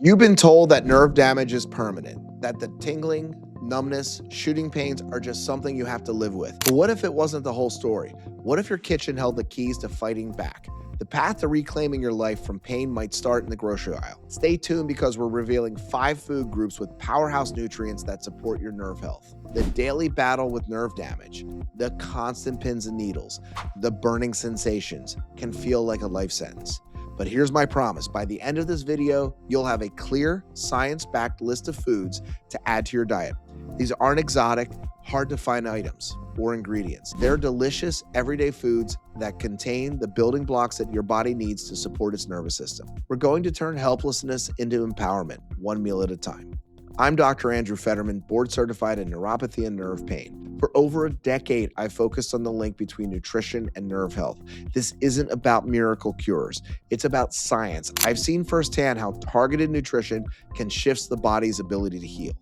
You've been told that nerve damage is permanent, that the tingling, numbness, shooting pains are just something you have to live with. But what if it wasn't the whole story? What if your kitchen held the keys to fighting back? The path to reclaiming your life from pain might start in the grocery aisle. Stay tuned because we're revealing 5 food groups with powerhouse nutrients that support your nerve health. The daily battle with nerve damage, the constant pins and needles, the burning sensations can feel like a life sentence. But here's my promise. By the end of this video, you'll have a clear, science-backed list of foods to add to your diet. These aren't exotic, hard-to-find items or ingredients. They're delicious, everyday foods that contain the building blocks that your body needs to support its nervous system. We're going to turn helplessness into empowerment, one meal at a time. I'm Dr. Andrew Fetterman, board certified in neuropathy and nerve pain. For over a decade, I focused on the link between nutrition and nerve health. This isn't about miracle cures. It's about science. I've seen firsthand how targeted nutrition can shift the body's ability to heal.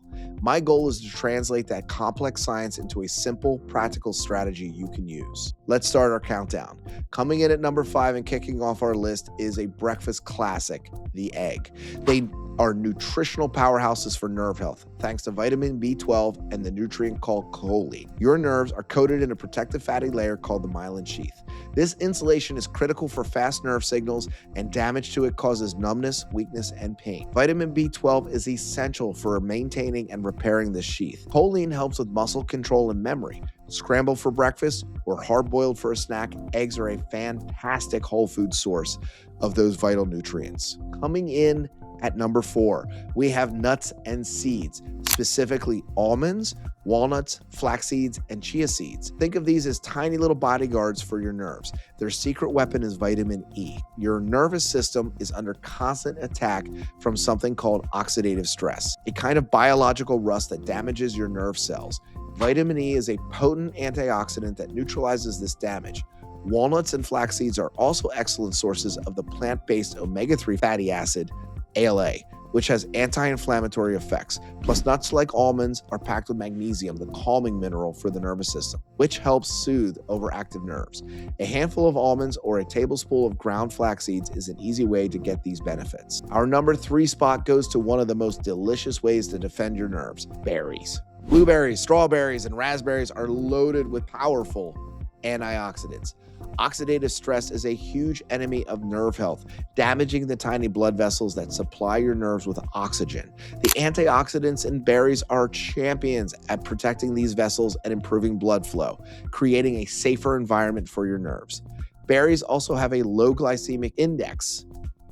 My goal is to translate that complex science into a simple, practical strategy you can use. Let's start our countdown. Coming in at number 5 and kicking off our list is a breakfast classic, the egg. They are nutritional powerhouses for nerve health, thanks to vitamin B12 and the nutrient called choline. Your nerves are coated in a protective fatty layer called the myelin sheath. This insulation is critical for fast nerve signals, and damage to it causes numbness, weakness, and pain. Vitamin B12 is essential for maintaining and repairing this sheath. Choline helps with muscle control and memory. Scrambled for breakfast or hard-boiled for a snack, eggs are a fantastic whole food source of those vital nutrients. Coming in at number 4, we have nuts and seeds, specifically almonds, walnuts, flax seeds, and chia seeds. Think of these as tiny little bodyguards for your nerves. Their secret weapon is vitamin E. Your nervous system is under constant attack from something called oxidative stress, a kind of biological rust that damages your nerve cells. Vitamin E is a potent antioxidant that neutralizes this damage. Walnuts and flax seeds are also excellent sources of the plant-based omega-3 fatty acid, ALA, which has anti-inflammatory effects. Plus, nuts like almonds are packed with magnesium, the calming mineral for the nervous system, which helps soothe overactive nerves. A handful of almonds or a tablespoon of ground flax seeds is an easy way to get these benefits. Our number 3 spot goes to one of the most delicious ways to defend your nerves: berries. Blueberries, strawberries, and raspberries are loaded with powerful antioxidants. Oxidative stress is a huge enemy of nerve health, damaging the tiny blood vessels that supply your nerves with oxygen. The antioxidants in berries are champions at protecting these vessels and improving blood flow, creating a safer environment for your nerves. Berries also have a low glycemic index,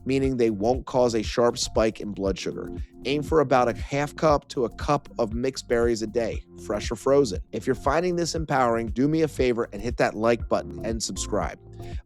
meaning they won't cause a sharp spike in blood sugar. Aim for about a half cup to a cup of mixed berries a day, fresh or frozen. If you're finding this empowering, do me a favor and hit that like button and subscribe.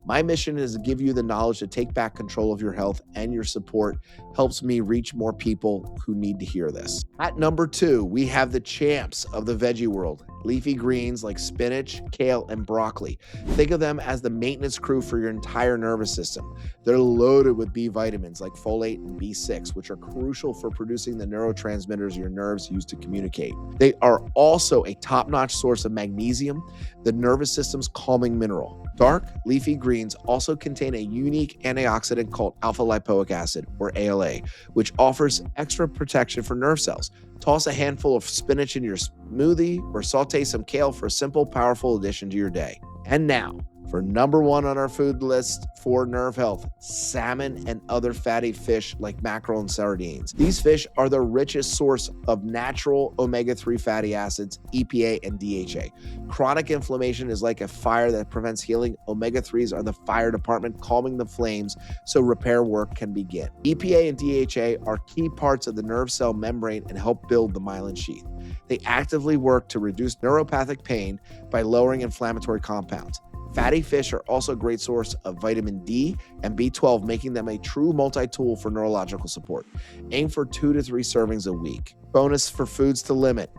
My mission is to give you the knowledge to take back control of your health, and your support helps me reach more people who need to hear this. At number 2, we have the champs of the veggie world, leafy greens like spinach, kale, and broccoli. Think of them as the maintenance crew for your entire nervous system. They're loaded with B vitamins like folate and B6, which are crucial for producing the neurotransmitters your nerves use to communicate. They are also a top-notch source of magnesium, the nervous system's calming mineral. Dark leafy greens also contain a unique antioxidant called alpha-lipoic acid, or ALA, which offers extra protection for nerve cells. Toss a handful of spinach in your smoothie or saute some kale for a simple, powerful addition to your day. And now, for number 1 on our food list for nerve health, salmon and other fatty fish like mackerel and sardines. These fish are the richest source of natural omega-3 fatty acids, EPA and DHA. Chronic inflammation is like a fire that prevents healing. Omega-3s are the fire department, calming the flames so repair work can begin. EPA and DHA are key parts of the nerve cell membrane and help build the myelin sheath. They actively work to reduce neuropathic pain by lowering inflammatory compounds. Fatty fish are also a great source of vitamin D and B12, making them a true multi-tool for neurological support. Aim for 2 to 3 servings a week. Bonus for foods to limit.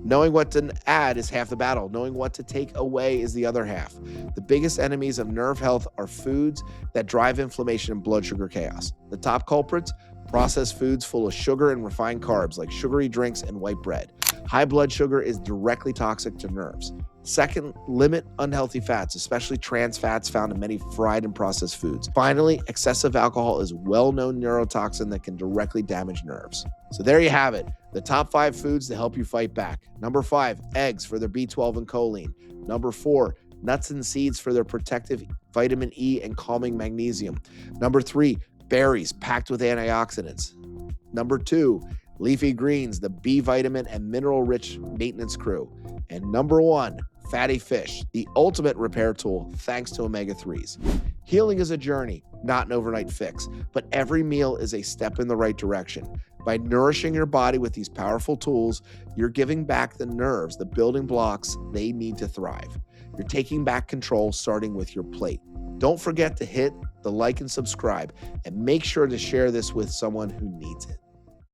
Knowing what to add is half the battle. Knowing what to take away is the other half. The biggest enemies of nerve health are foods that drive inflammation and blood sugar chaos. The top culprits: processed foods full of sugar and refined carbs like sugary drinks and white bread. High blood sugar is directly toxic to nerves. Second, limit unhealthy fats, especially trans fats found in many fried and processed foods. Finally, excessive alcohol is a well-known neurotoxin that can directly damage nerves. So there you have it, the top 5 foods to help you fight back. Number 5, eggs for their B12 and choline. Number 4, nuts and seeds for their protective vitamin E and calming magnesium. Number 3, berries packed with antioxidants. Number 2, leafy greens, the B vitamin and mineral-rich maintenance crew. And number 1, fatty fish, the ultimate repair tool thanks to omega-3s. Healing is a journey, not an overnight fix, but every meal is a step in the right direction. By nourishing your body with these powerful tools, you're giving back the nerves, the building blocks they need to thrive. You're taking back control, starting with your plate. Don't forget to hit the like and subscribe, and make sure to share this with someone who needs it.